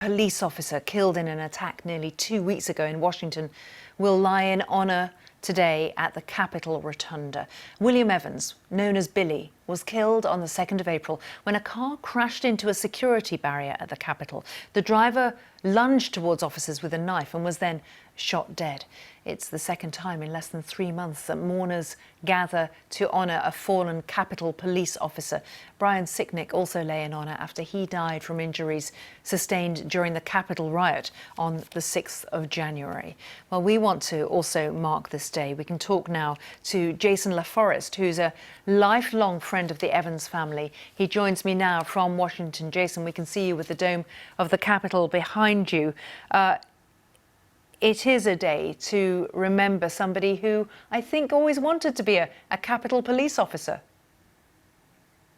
Police officer killed in an attack nearly 2 weeks ago in Washington will lie in honour today at the Capitol Rotunda. William Evans, known as Billy, was killed on the 2nd of April when a car crashed into a security barrier at the Capitol. The driver lunged towards officers with a knife and was then shot dead. It's the second time in less than 3 months that mourners gather to honour a fallen Capitol police officer. Brian Sicknick also lay in honour after he died from injuries sustained during the Capitol riot on the 6th of January. Well, we want to also mark this day. We can talk now to Jason LaForest, who's a lifelong friend of the Evans family. He joins me now from Washington. Jason, we can see you with the dome of the Capitol behind you. It is a day to remember somebody who I think always wanted to be a Capitol police officer.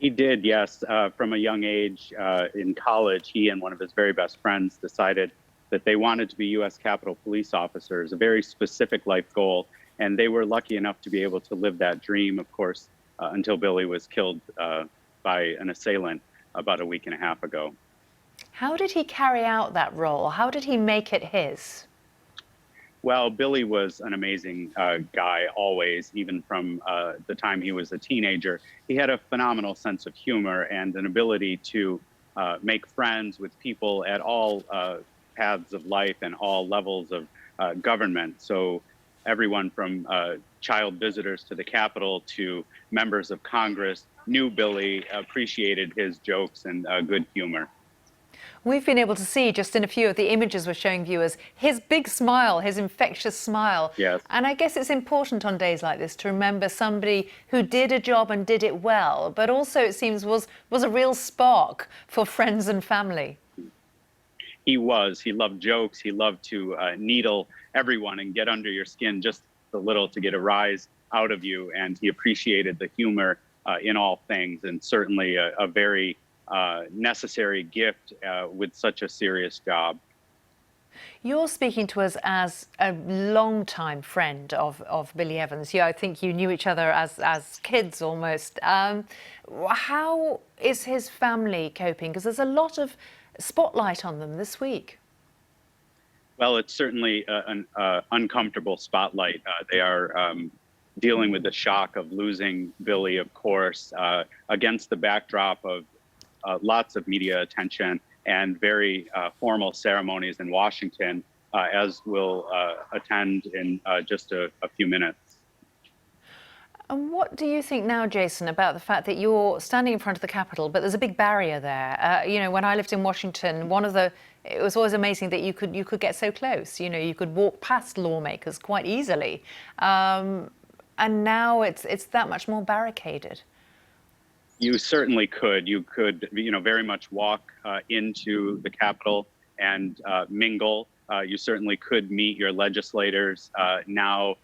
He did, yes. From a young age in college, he and one of his very best friends decided that they wanted to be U.S. Capitol police officers, a very specific life goal. And they were lucky enough to be able to live that dream, of course, until Billy was killed by an assailant about a week and a half ago. How did he carry out that role? How did he make it his? Well, Billy was an amazing guy always, even from the time he was a teenager. He had a phenomenal sense of humor and an ability to make friends with people at all paths of life and all levels of government. So everyone from child visitors to the Capitol to members of Congress knew Billy, appreciated his jokes and good humor. We've been able to see, just in a few of the images we're showing viewers, his big smile, his infectious smile. Yes. And I guess it's important on days like this to remember somebody who did a job and did it well, but also it seems was a real spark for friends and family. He was. He loved jokes. He loved to needle everyone and get under your skin just a little to get a rise out of you. And he appreciated the humor in all things, and certainly a very necessary gift with such a serious job. You're speaking to us as a long-time friend of Billy Evans. Yeah, I think you knew each other as kids almost. How is his family coping? Because there's a lot of spotlight on them this week. Well, it's certainly an uncomfortable spotlight. They are dealing with the shock of losing Billy, of course, against the backdrop of lots of media attention and very formal ceremonies in Washington, as we'll attend in just a few minutes. And what do you think now, Jason, about the fact that you're standing in front of the Capitol, but there's a big barrier there? You know, when I lived in Washington, it was always amazing that you could get so close. You know, you could walk past lawmakers quite easily, and now it's that much more barricaded. You certainly could. You could, very much walk into the Capitol and mingle. You certainly could meet your legislators now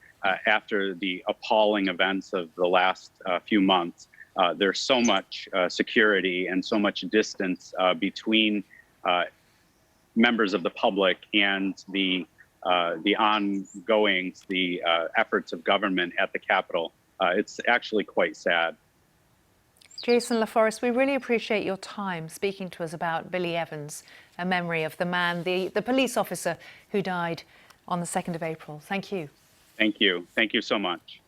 after the appalling events of the last few months. There's so much security and so much distance between members of the public and the ongoings, the efforts of government at the Capitol. It's actually quite sad. Jason LaForest, we really appreciate your time speaking to us about Billy Evans, a memory of the man, the police officer who died on the 2nd of April. Thank you. Thank you. Thank you so much.